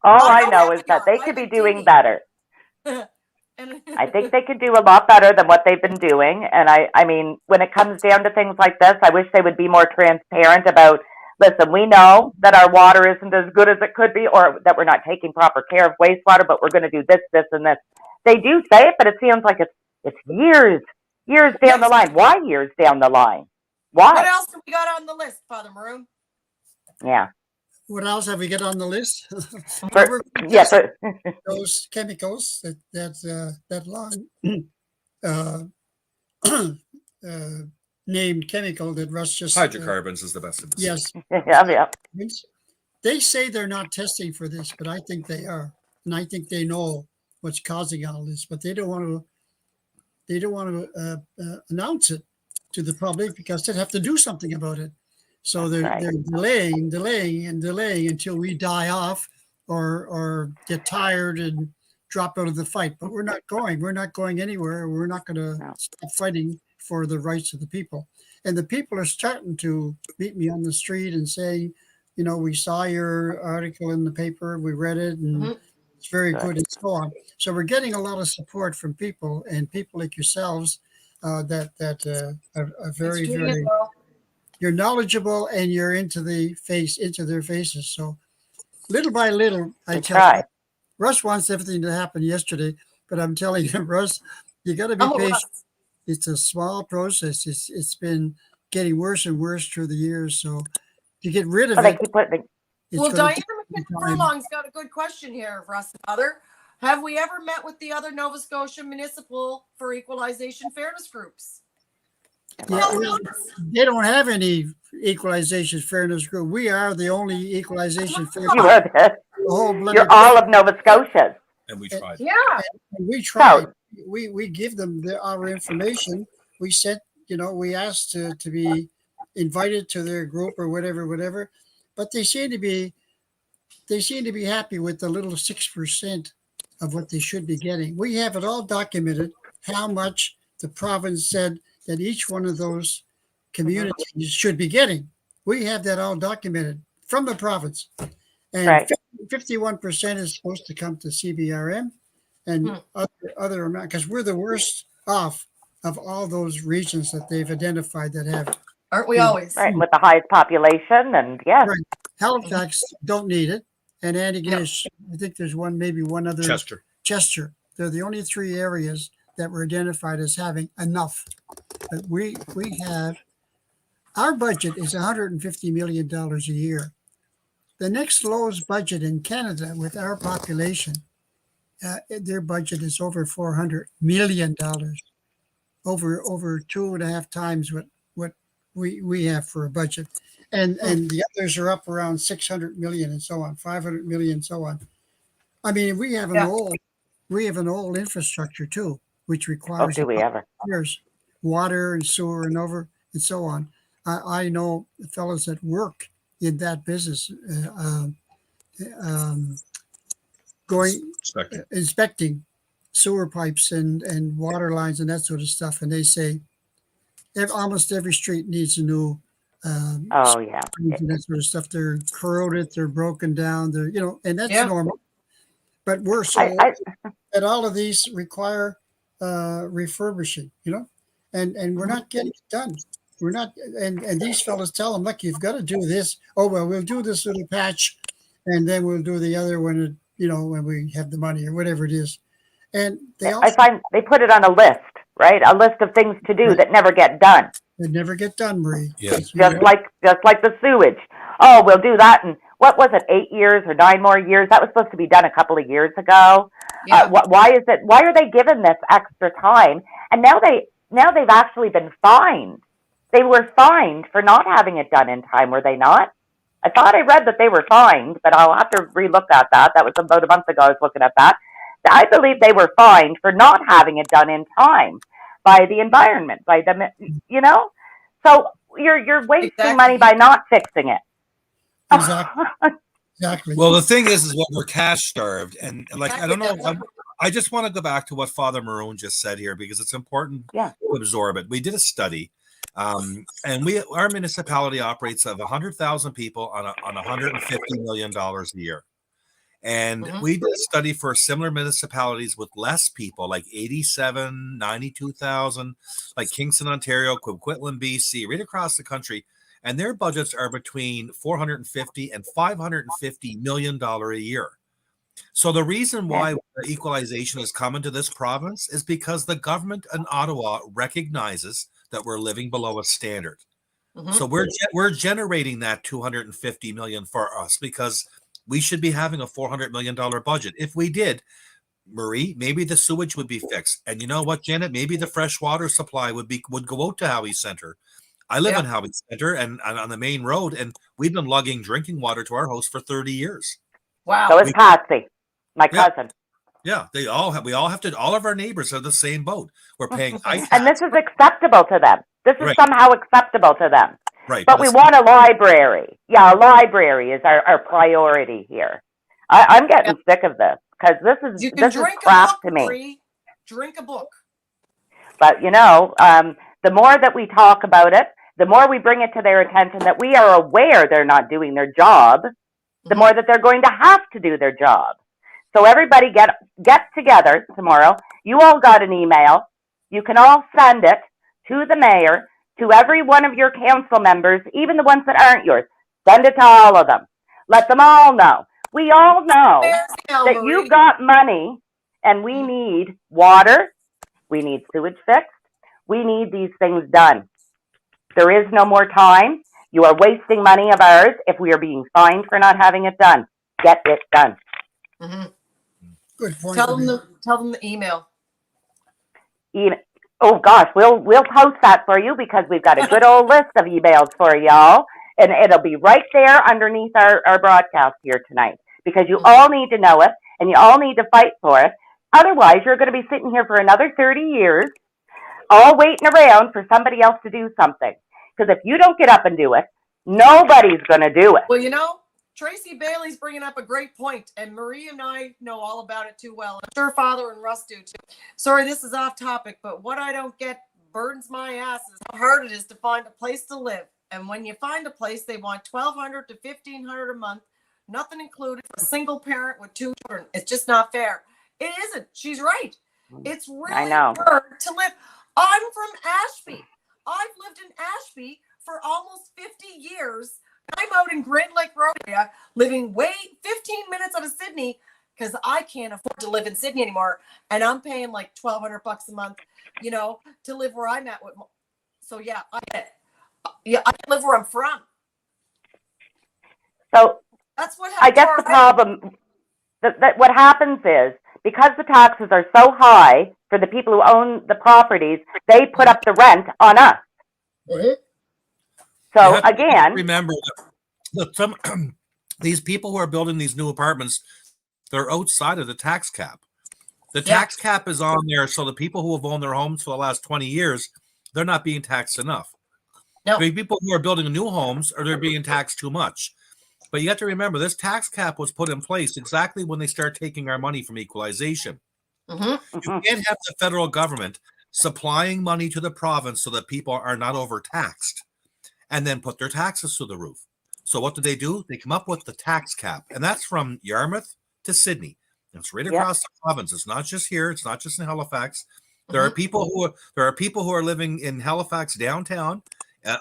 D: All I know is that they could be doing better. I think they could do a lot better than what they've been doing. And I mean, when it comes down to things like this, I wish they would be more transparent about, listen, we know that our water isn't as good as it could be, or that we're not taking proper care of wastewater, but we're going to do this, this, and this. They do say it, but it seems like it's years down the line. Why years down the line? Why?
A: What else have we got on the list, Father Maroon?
C: Yeah. What else have we got on the list? Those chemicals that long named chemical that Russ just
B: hydrocarbons is the best of this.
C: Yes.
D: Yeah.
C: They say they're not testing for this, but I think they are, and I think they know what's causing all this, but they don't want to announce it to the public because they'd have to do something about it. So they're delaying until we die off or get tired and drop out of the fight. But we're not going anywhere. We're not going to stop fighting for the rights of the people. And the people are starting to meet me on the street and say, you know, we saw your article in the paper, we read it, and it's very good and so on. So we're getting a lot of support from people, and people like yourselves that are very, very, you're knowledgeable and you're into their faces. So little by little, I tell you, Russ wants everything to happen yesterday, but I'm telling you, Russ, you got to be patient. It's a small process. It's been getting worse and worse through the years. So to get rid of it.
A: Well, Diana Furlong's got a good question here, Russ and other. Have we ever met with the other Nova Scotia Municipal for Equalization Fairness groups?
C: Yeah, they don't have any Equalization Fairness group. We are the only Equalization Fairness group.
D: You're all of Nova Scotia.
B: And we tried.
A: Yeah.
C: And we tried. We give them our information. We sent, we asked to be invited to their group or whatever. But they seem to be happy with the little 6% of what they should be getting. We have it all documented, how much the province said that each one of those communities should be getting. We have that all documented from the province. And 51% is supposed to come to CBRM and other amount, because we're the worst off of all those regions that they've identified that have.
A: Aren't we always?
D: Right, with the highest population, and yes.
C: Right. Halifax don't need it. And Antigonish, I think there's maybe one other. Chester. They're the only 3 areas that were identified as having enough. But we have, our budget is $150 million a year. The next lowest budget in Canada with our population, their budget is over $400 million, over 2.5 times what we have for a budget. And the others are up around 600 million and so on, 500 million and so on. I mean, we have an old infrastructure too, which requires years, water and sewer and so on. I know fellows that work in that business, inspecting sewer pipes and water lines and that sort of stuff, and they say almost every street needs a new. And that sort of stuff. They're corroded, they're broken down, and that's normal. But we're so that all of these require refurbishing, and we're not getting it done. We're not, and these fellas tell them, look, you've got to do this. Oh well, we'll do this little patch, and then we'll do the other when when we have the money or whatever it is. And I
D: find they put it on a list, right? A list of things to do that never get done.
C: They never get done, Marie.
B: Yeah.
D: Just like the sewage. Oh, we'll do that, and what was it, 8 years or 9 more years? That was supposed to be done a couple of years ago.
A: Yeah.
D: Why are they given this extra time? And now they've actually been fined. They were fined for not having it done in time, were they not? I thought I read that they were fined, but I'll have to relook at that. That was about a month ago I was looking at that. I believe they were fined for not having it done in time by the environment, by the, you know? So you're wasting money by not fixing it.
C: Exactly. Exactly.
B: Well, the thing is what we're cash starved, and like I don't know. I just want to go back to what Father Maroon just said here because it's important to absorb it. We did a study, and our municipality operates of 100,000 people on $150 million a year, and we did a study for similar municipalities with less people, like 87, 92,000, like Kingston, Ontario, Coquitlam, BC, right across the country. And their budgets are between $450 and $550 million a year. So the reason why equalization is coming to this province is because the government in Ottawa recognizes that we're living below a standard. So we're generating that $250 million for us because we should be having a $400 million budget. If we did, Marie, maybe the sewage would be fixed. And you know what, Janet? Maybe the fresh water supply would go out to Howie Center. I live in Howie Center and on the main road, and we've been lugging drinking water to our house for 30 years.
A: Wow.
D: So is Patsy, my cousin.
B: Yeah, we all have to, all of our neighbors are the same boat. We're paying ice.
D: And this is acceptable to them. This is somehow acceptable to them.
B: Right.
D: But we want a library. Yeah, a library is our priority here. I'm getting sick of this because this is crap to me.
A: Marie. Drink a book.
D: But, you know, the more that we talk about it, the more we bring it to their attention that we are aware they're not doing their job, the more that they're going to have to do their job. So everybody get together tomorrow. You all got an email. You can all send it to the mayor, to every one of your council members, even the ones that aren't yours. Send it to all of them. Let them all know. We all know that you got money and we need water. We need sewage fixed. We need these things done. There is no more time. You are wasting money of ours if we are being fined for not having it done. Get it done.
C: Good point.
A: Tell them the email.
D: Oh gosh, we'll post that for you because we've got a good old list of emails for y'all, and it'll be right there underneath our broadcast here tonight because you all need to know it and you all need to fight for it. Otherwise, you're going to be sitting here for another 30 years, all waiting around for somebody else to do something. Because if you don't get up and do it, nobody's going to do it.
A: Well, you know, Tracy Bailey's bringing up a great point, and Marie and I know all about it too well. I'm sure Father and Russ do too. Sorry, this is off topic, but what I don't get burns my ass is how hard it is to find a place to live. And when you find a place, they want $1,200 to $1,500 a month, nothing included for a single parent with 2 children. It's just not fair. It isn't. She's right. It's really hard to live. I'm from Ashby. I've lived in Ashby for almost 50 years. I'm out in Grand Lake Road area, living 15 minutes out of Sydney because I can't afford to live in Sydney anymore. And I'm paying like $1,200 a month, you know, to live where I'm at. So yeah, I live where I'm from.
D: So
A: that's what
D: I guess the problem that what happens is because the taxes are so high for the people who own the properties, they put up the rent on us. So again,
B: remember that some these people who are building these new apartments, they're outside of the tax cap. The tax cap is on there, so the people who have owned their homes for the last 20 years, they're not being taxed enough.
A: No.
B: The people who are building new homes they're being taxed too much. But you have to remember, this tax cap was put in place exactly when they start taking our money from equalization. You can't have the federal government supplying money to the province so that people are not overtaxed and then put their taxes through the roof. So what do? They come up with the tax cap, and that's from Yarmouth to Sydney. It's right across the province. It's not just here. It's not just in Halifax. There are people who are living in Halifax downtown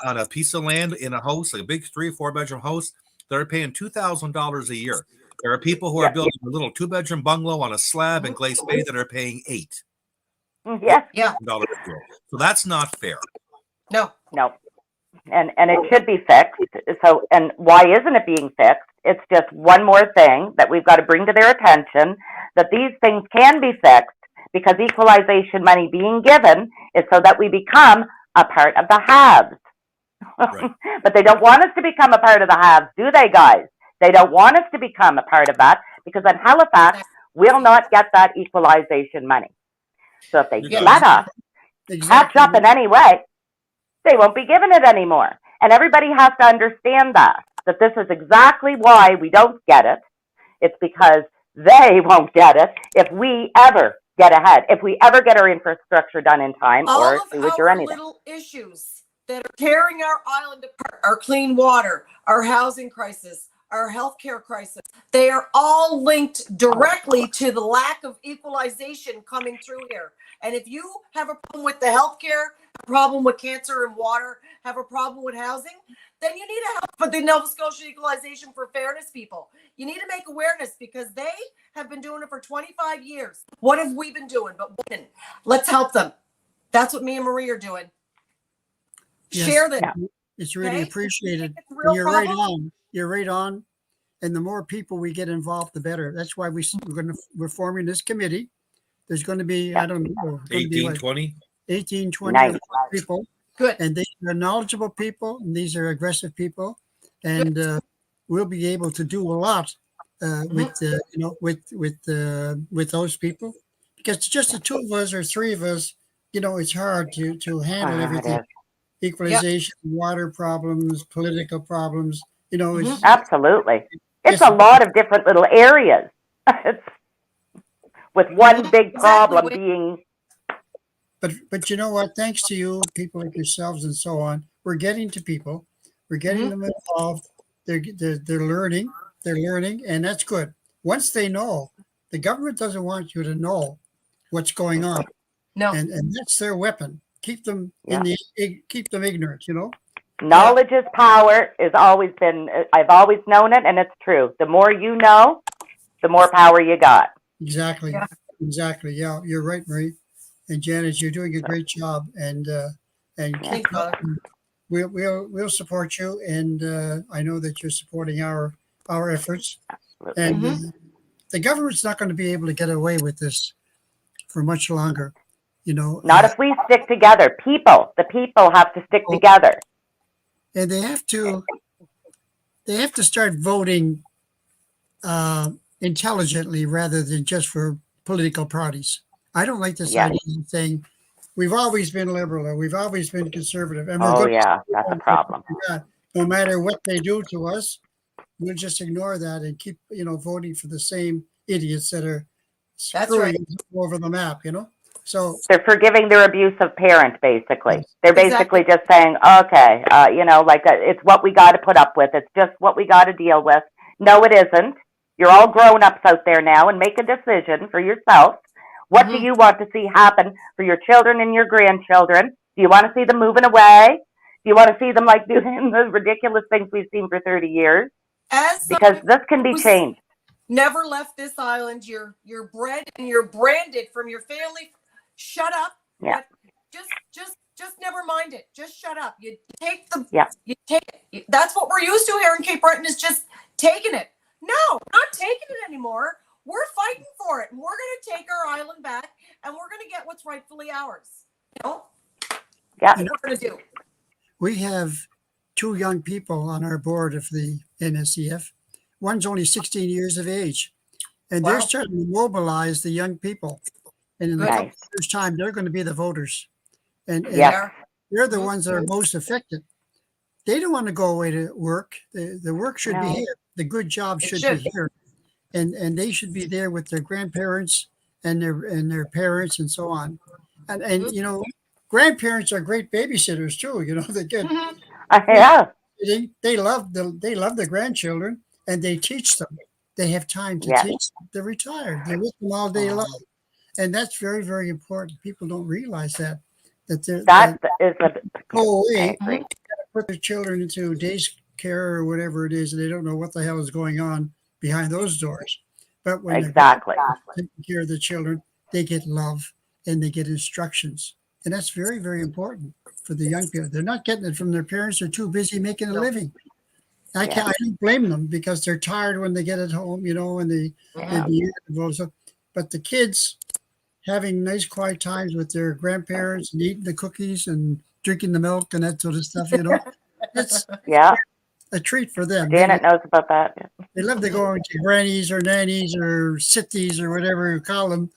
B: on a piece of land in a house, like a big 3 or 4 bedroom house. They're paying $2,000 a year. There are people who are building a little 2-bedroom bungalow on a slab in Glace Bay that are paying $8,000 a year. So that's not fair.
D: No. And it should be fixed. So, and why isn't it being fixed? It's just one more thing that we've got to bring to their attention, that these things can be fixed, because equalization money being given is so that we become a part of the haves.
B: Right.
D: But they don't want us to become a part of the haves, do they, guys? They don't want us to become a part of that, because then Halifax will not get that equalization money. So if they
B: Yeah.
D: let us catch
C: Exactly.
D: up in any way, they won't be given it anymore. And everybody has to understand that this is exactly why we don't get it. It's because they won't get it if we ever get ahead, if we ever get our infrastructure done in time,
A: All
D: or
A: of
D: sewage or
A: our
D: anything.
A: little issues that are tearing our island apart, our clean water, our housing crisis, our healthcare crisis, they are all linked directly to the lack of equalization coming through here. And if you have a problem with the healthcare, a problem with cancer and water, have a problem with housing, then you need to help with the Nova Scotia Equalization for Fairness people. You need to make awareness, because they have been doing it for 25 years. What have we been doing but winning? Let's help them. That's what me and Marie are doing.
C: Yes.
A: Share them.
D: Yeah.
C: It's really
A: Okay?
C: appreciated.
A: It's a real
C: You're right
A: problem.
C: on. You're right on. And the more people we get involved, the better. That's why we're forming this committee. There's going to be, I don't know,
B: 18, 20.
C: 18, 20
D: Nice.
C: people.
A: Good.
C: And they are knowledgeable people, and these are aggressive people, and we'll be able to do a lot with those people, because just the two of us or three of us, it's hard to handle everything.
D: It is.
C: Equalization, water problems, political problems. It's
D: Absolutely. It's
C: Yes.
D: a lot of different little areas. It's, with one big problem
A: Exactly.
D: being,
C: But you know what? Thanks to you, people like yourselves and so on, we're getting to people. We're getting them involved. They're learning. They're learning, and that's good. Once they know, the government doesn't want you to know what's going on,
A: No.
C: and that's their weapon. Keep them keep them ignorant.
D: knowledge is power, is always been, I've always known it, and it's true. The more you know, the more power you got.
C: Exactly.
A: Yeah.
C: Exactly. Yeah, you're right, Marie. And Janice, you're doing a great job, and
A: Thanks, Father.
C: we'll support you, and I know that you're supporting our efforts.
D: Absolutely.
C: And the government's not going to be able to get away with this for much longer.
D: Not if we stick together. The people have to stick together.
C: And they have to start voting intelligently rather than just for political parties. I don't like this idea of saying we've always been liberal or we've always been conservative, and we're going
D: That's a problem.
C: no matter what they do to us. We'll just ignore that and keep, voting for the same idiots that are screwing us all over the map, So
D: They're forgiving their abusive parent, basically.
C: Yes.
D: They're basically just saying, okay, it's what we got to put up with. It's just what we got to deal with. No, it isn't. You're all grown-ups out there now, and make a decision for yourself. What do you want to see happen for your children and your grandchildren? Do you want to see them moving away? Do you want to see them doing the ridiculous things we've seen for 30 years? Because this can be changed.
A: Never left this island. You're bred and you're branded from your family. Shut up.
D: Yeah.
A: Just never mind it. Just shut up. You take
D: You
A: take it. That's what we're used to here in Cape Breton, is just taking it. No, not taking it anymore. We're fighting for it, and we're going to take our island back, and we're going to get what's rightfully ours.
D: Yeah.
A: That's what we're going to do.
C: We have two young people on our board of the NSEF. One's only 16 years of age, and they're starting to mobilize the young people. And in the couple of years' time, they're going to be the voters. And they're the ones that are most affected. They don't want to go away to work. The work should be here. The good job should be here. And they should be there with their grandparents and their parents and so on. And grandparents are great babysitters too. They get they love the grandchildren, and they teach them. They have time to teach them. They're retired. They're with them all day long, and that's very, very important. People don't realize that go away. Put their children into daycare or whatever it is, and they don't know what the hell is going on behind those doors. But when they're taking care of the children, they get love and they get instructions. And that's very, very important for the young people. They're not getting it from their parents. They're too busy making a living. I can't. I don't blame them because they're tired when they get at home, and they be involved. So, but the kids having nice quiet times with their grandparents and eating the cookies and drinking the milk and that sort of stuff, it's
D: Yeah.
C: a treat for them.
D: Janet knows about that.
C: They love to go to grannies or nannies or sitties or whatever you call them,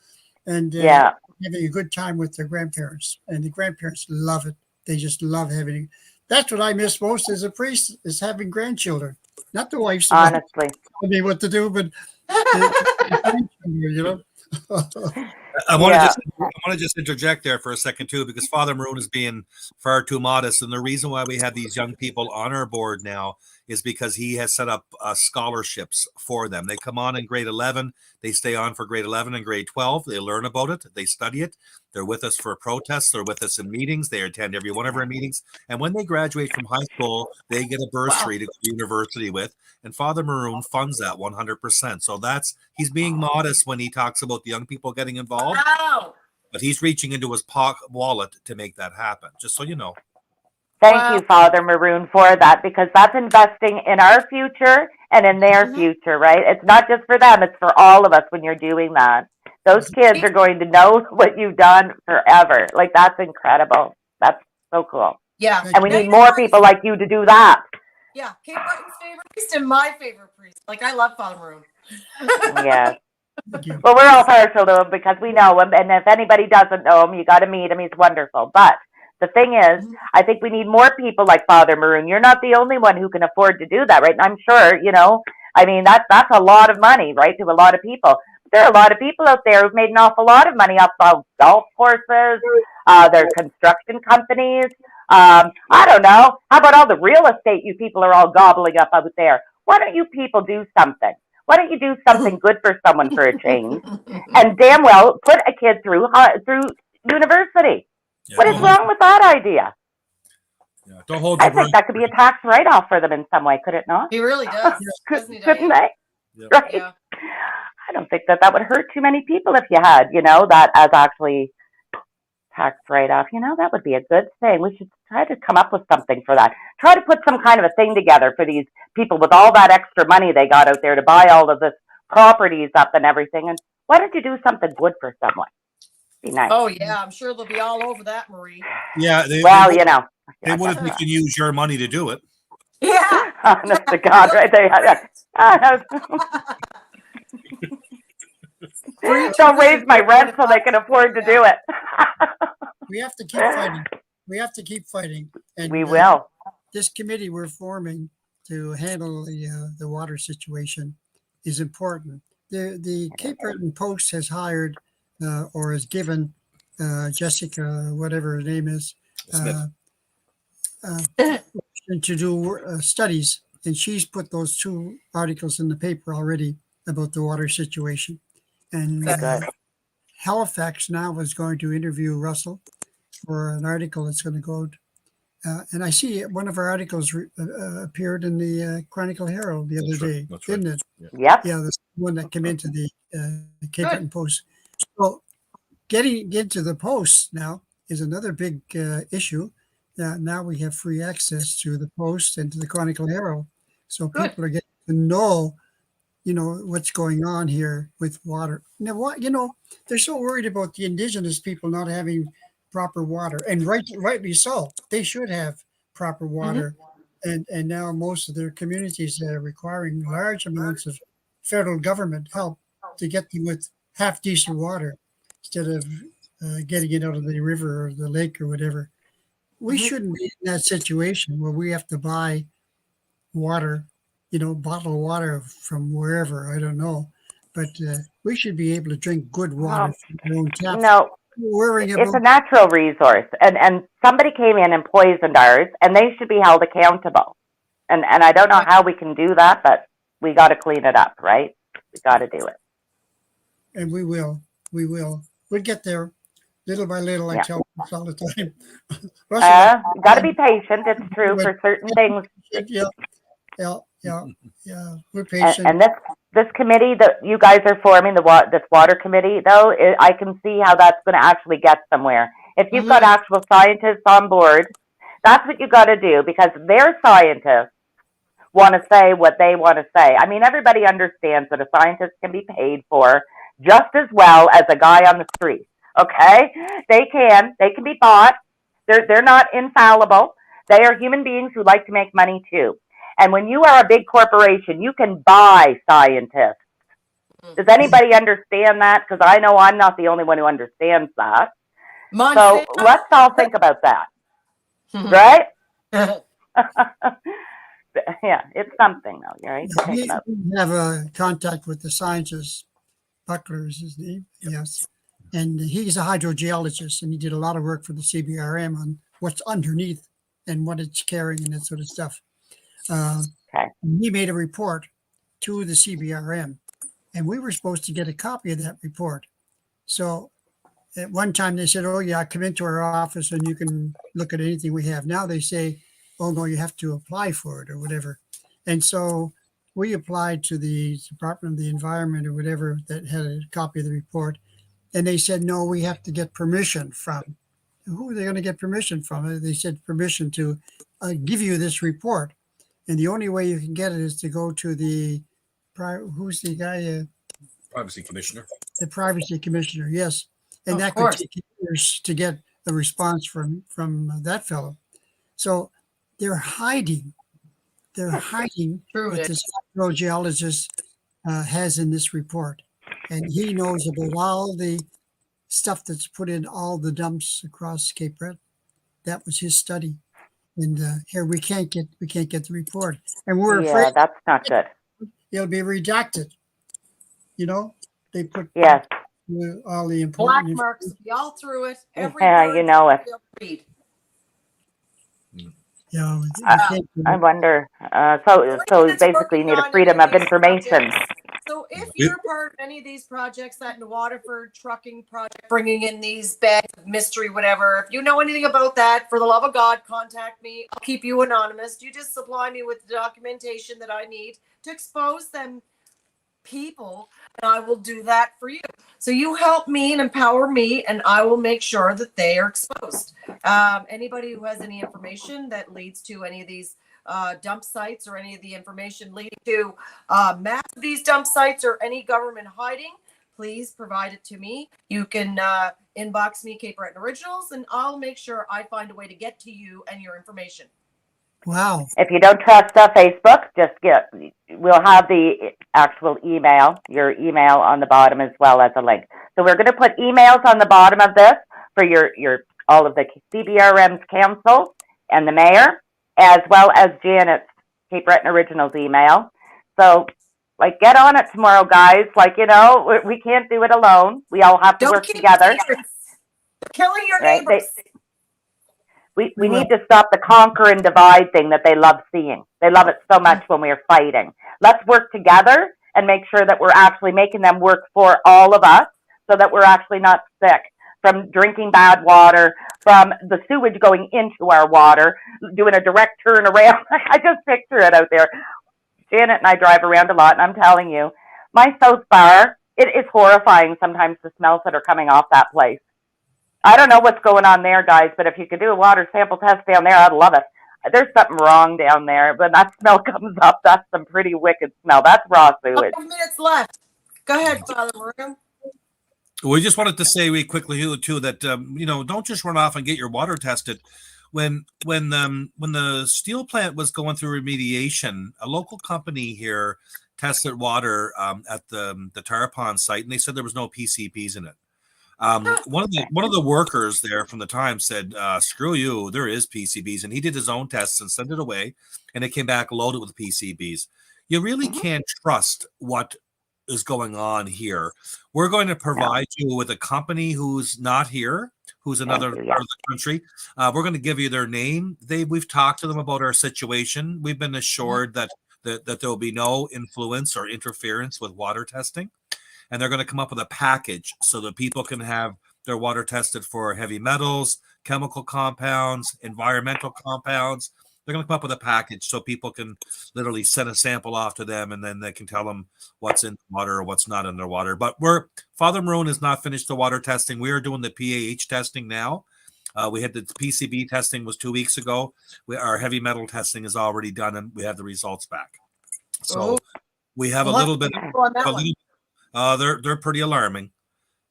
C: and having a good time with their grandparents. And the grandparents love it. They just love having. That's what I miss most as a priest, is having grandchildren. Not the wives to
D: Honestly.
C: tell me what to do, but the grandchildren,
B: I want to just interject there for a second too, because Father Maroon is being far too modest, and the reason why we have these young people on our board now is because he has set up scholarships for them. They come on in grade 11, they stay on for grade 11 and grade 12. They learn about it, they study it. They're with us for protests. They're with us in meetings. They attend every one of our meetings. And when they graduate from high school, they get a bursary to go to university with. And Father Maroon funds that 100%. So he's being modest when he talks about the young people getting involved.
A: Wow.
B: But he's reaching into his wallet to make that happen, just so you know.
D: Thank you, Father Maroon, for that, because that's investing in our future and in their future, right? It's not just for them, it's for all of us when you're doing that. Those kids are going to know what you've done forever. Like, that's incredible. That's so cool.
A: Yeah.
D: And we need more people like you to do that.
A: Yeah. Cape Breton's favorite priest and my favorite priest. Like, I love Father Maroon.
D: Yes. Well, we're all partial to him because we know him. And if anybody doesn't know him, you got to meet him. He's wonderful. But the thing is, I think we need more people like Father Maroon. You're not the only one who can afford to do that, right? And I'm sure, I mean, that's a lot of money, right, to a lot of people. There are a lot of people out there who've made an awful lot of money off of golf courses, their construction companies. I don't know. How about all the real estate you people are all gobbling up out there? Why don't you people do something? Why don't you do something good for someone for a change? And damn well, put a kid through university.
B: Yeah,
D: what is wrong with that idea?
B: Yeah, don't hold.
D: I think that could be a tax write-off for them in some way, could it not?
A: He really does.
D: Couldn't they?
B: Yeah.
D: Right?
A: Yeah.
D: I don't think that would hurt too many people if you had, that as actually tax write-off. That would be a good thing. We should try to come up with something for that. Try to put some kind of a thing together for these people with all that extra money they got out there to buy all of this properties up and everything. And why don't you do something good for someone? Be nice.
A: Oh, yeah. I'm sure they'll be all over that, Marie.
B: Yeah.
D: They
B: would if you can use your money to do it.
A: Yeah.
D: Honest to God, right there. Don't raise my rent so they can afford to do it.
C: We have to keep fighting. We have to keep fighting. And
D: we will.
C: This committee we're forming to handle the water situation is important. The Cape Breton Post has hired or has given Jessica, whatever her name is, to do studies, and she's put those 2 articles in the paper already about the water situation. And Halifax now is going to interview Russell for an article that's going to go out. And I see one of our articles appeared in the Chronicle Herald the other day, didn't it?
D: Yeah.
C: Yeah, the one that came into the Cape Breton Post. So getting into the Post now is another big issue. Now we have free access to the Post and to the Chronicle Herald. So people are getting to know, what's going on here with water. Now, they're so worried about the Indigenous people not having proper water, and rightly so. They should have proper water. And now most of their communities are requiring large amounts of federal government help to get them with half decent water instead of getting it out of the river or the lake or whatever. We shouldn't be in that situation where we have to buy water, bottled water from wherever, I don't know. But we should be able to drink good water from our own tap.
D: No, it's a natural resource. And somebody came in and poisoned ours, and they should be held accountable. And I don't know how we can do that, but we got to clean it up, right? We got to do it.
C: And we will. We'll get there little by little. I tell us all the time.
D: Got to be patient. It's true for certain things.
C: Yeah. We're patient.
D: And this committee that you guys are forming, this water committee, though, I can see how that's going to actually get somewhere. If you've got actual scientists on board, that's what you got to do, because their scientists want to say what they want to say. I mean, everybody understands that a scientist can be paid for just as well as a guy on the street. Okay, they can be bought. They're not infallible. They are human beings who like to make money too. And when you are a big corporation, you can buy scientists. Does anybody understand that? Because I know I'm not the only one who understands that. So let's all think about that, right? Yeah, it's something though, right?
C: We have a contact with the scientist. Buckler is his name, yes. And he's a hydrogeologist, and he did a lot of work for the CBRM on what's underneath and what it's carrying and that sort of stuff.
D: Okay.
C: He made a report to the CBRM, and we were supposed to get a copy of that report. So at one time they said, oh yeah, come into our office and you can look at anything we have. Now they say, oh no, you have to apply for it or whatever. And so we applied to the Department of the Environment or whatever that had a copy of the report. And they said, no, we have to get permission from. Who are they going to get permission from? They said permission to give you this report. And the only way you can get it is to go to the, who's the guy?
B: Privacy commissioner.
C: The privacy commissioner, yes. And that could take years to get a response from that fellow. So they're hiding what this hydrogeologist has in this report. And he knows about all the stuff that's put in all the dumps across Cape Breton. That was his study. And here we can't get the report. And we're afraid
D: that's not good.
C: It'll be redacted. You know, they put all the important
A: black marks be all through it.
D: You know it.
A: Read.
C: Yeah,
D: I wonder. So basically, you need a freedom of information.
A: So if you're part of any of these projects, that in Waterford trucking project, bringing in these bags of mystery, whatever, if you know anything about that, for the love of God, contact me. I'll keep you anonymous. You just supply me with the documentation that I need to expose them people, and I will do that for you. So you help me and empower me, and I will make sure that they are exposed. Anybody who has any information that leads to any of these dump sites or any of the information leading to maps of these dump sites or any government hiding, please provide it to me. You can inbox me, Cape Breton Originals, and I'll make sure I find a way to get to you and your information.
C: Wow.
D: If you don't trust Facebook, we'll have the actual email, your email on the bottom as well as a link. So we're going to put emails on the bottom of this for your all of the CBRM's council and the mayor, as well as Janet's Cape Breton Originals email. So, get on it tomorrow, guys. We can't do it alone. We all have to work together.
A: Killing your neighbors.
D: We need to stop the conquer and divide thing that they love seeing. They love it so much when we're fighting. Let's work together and make sure that we're actually making them work for all of us so that we're actually not sick from drinking bad water, from the sewage going into our water, doing a direct turn around. I just picture it out there. Janet and I drive around a lot, and I'm telling you, my South Bar, it is horrifying sometimes the smells that are coming off that place. I don't know what's going on there, guys, but if you could do a water sample test down there, I'd love it. There's something wrong down there. When that smell comes up, that's some pretty wicked smell. That's raw sewage.
A: 5 minutes left. Go ahead, Father Maroon.
B: We just wanted to say really quickly too that don't just run off and get your water tested. When the steel plant was going through remediation, a local company here tested water at the Tarpon site, and they said there was no PCBs in it. One of the workers there from the time said, "Screw you, there is PCBs," and he did his own tests and sent it away, and it came back loaded with PCBs. You really can't trust what is going on here. We're going to provide you with a company who's not here, who's another part of the country. We're going to give you their name. We've talked to them about our situation. We've been assured that there will be no influence or interference with water testing. And they're going to come up with a package so that people can have their water tested for heavy metals, chemical compounds, environmental compounds. They're going to come up with a package so people can literally send a sample off to them, and then they can tell them what's in the water or what's not in their water. But Father Maroon has not finished the water testing. We are doing the PAH testing now. We had the PCB testing was 2 weeks ago. Our heavy metal testing is already done, and we have the results back. So we have a little bit. They're pretty alarming.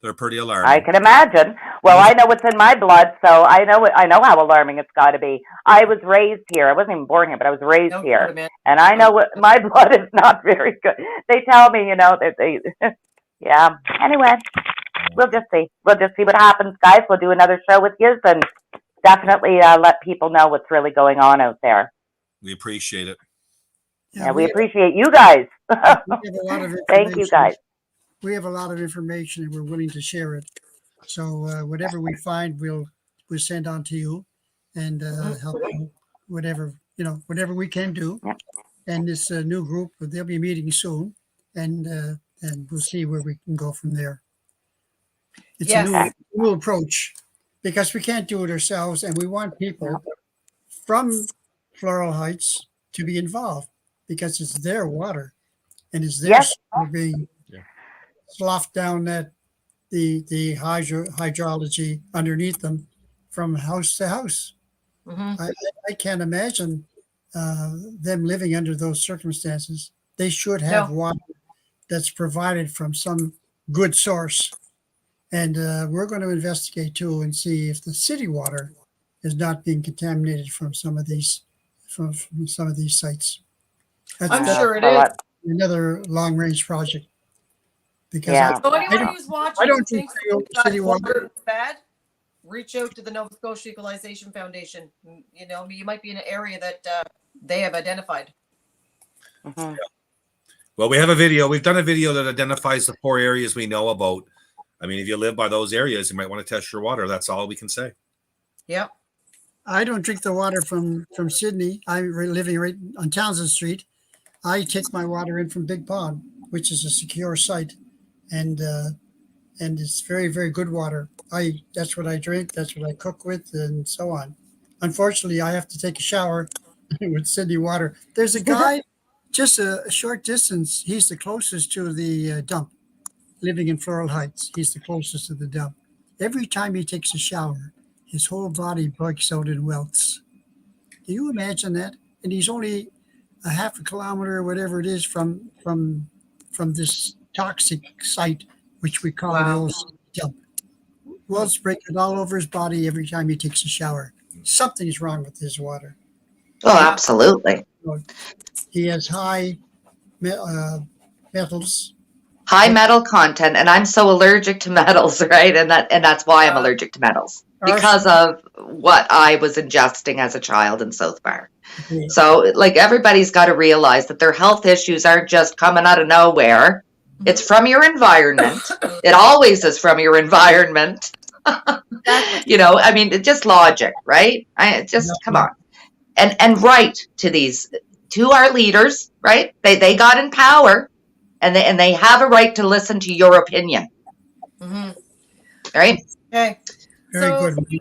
B: They're pretty alarming.
D: I can imagine. Well, I know what's in my blood, so I know how alarming it's got to be. I was raised here. I wasn't even born here, but I was raised here, and I know what my blood is not very good. They tell me, that they. Yeah. Anyway, we'll just see. We'll just see what happens, guys. We'll do another show with you, and definitely let people know what's really going on out there.
B: We appreciate it.
D: Yeah, we appreciate you guys.
C: We have a lot of
D: Thank you, guys.
C: We have a lot of information, and we're willing to share it. So whatever we find, we'll send on to you, and help you whatever we can do.
D: Yep.
C: And this new group, they'll be meeting soon, and we'll see where we can go from there. It's a new approach, because we can't do it ourselves, and we want people from Floral Heights to be involved, because it's their water, and it's their water being sloughed down that the hydrology underneath them from house to house. I can't imagine them living under those circumstances. They should have water that's provided from some good source. And we're going to investigate too and see if the city water is not being contaminated from some of these sites.
A: I'm sure it is.
C: Another long range project. Because
A: so anyone who's watching,
C: I don't
A: think
C: city water
A: is bad, reach out to the Nova Scotia Equalization Foundation. You might be in an area that they have identified.
B: Yeah. Well, we have a video. We've done a video that identifies the 4 areas we know about. I mean, if you live by those areas, you might want to test your water. That's all we can say.
A: Yep.
C: I don't drink the water from Sydney. I'm living right on Townsend Street. I take my water in from Big Pond, which is a secure site. And it's very, very good water. That's what I drink. That's what I cook with, and so on. Unfortunately, I have to take a shower with Sydney water. There's a guy just a short distance. He's the closest to the dump, living in Floral Heights. He's the closest to the dump. Every time he takes a shower, his whole body breaks out in welts. Do you imagine that? And he's only a half a kilometer or whatever it is from this toxic site, which we call the old dump. Welts breaking all over his body every time he takes a shower. Something's wrong with his water.
E: Oh, absolutely.
C: He has high metals.
E: High metal content, and I'm so allergic to metals, right? And that's why I'm allergic to metals, because of what I was ingesting as a child in South Park. Okay. So, everybody's got to realize that their health issues aren't just coming out of nowhere. It's from your environment. It always is from your environment. I mean, it's just logic, right? Come on. And right to our leaders, right? They got in power, and they have a right to listen to your opinion. Right?
A: Okay.
C: Very good.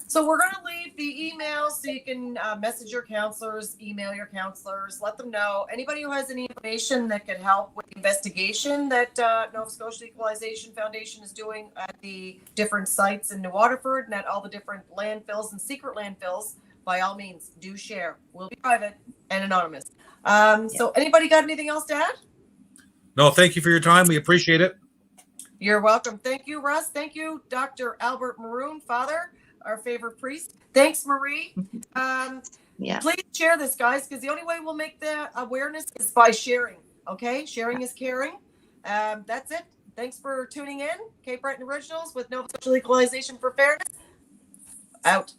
A: So we're going to leave the email so you can message your counselors, email your counselors, let them know. Anybody who has any information that could help with the investigation that Nova Scotia Equalization Foundation is doing at the different sites in New Waterford and at all the different landfills and secret landfills, by all means, do share. We'll be private and anonymous. So anybody got anything else to add?
B: No, thank you for your time. We appreciate it.
A: You're welcome. Thank you, Russ. Thank you, Dr. Albert Maroon, Father, our favorite priest. Thanks, Marie. Please share this, guys, because the only way we'll make the awareness is by sharing. Okay? Sharing is caring. That's it. Thanks for tuning in. Cape Breton Originals with Nova Scotia Equalization for Fairness. Out.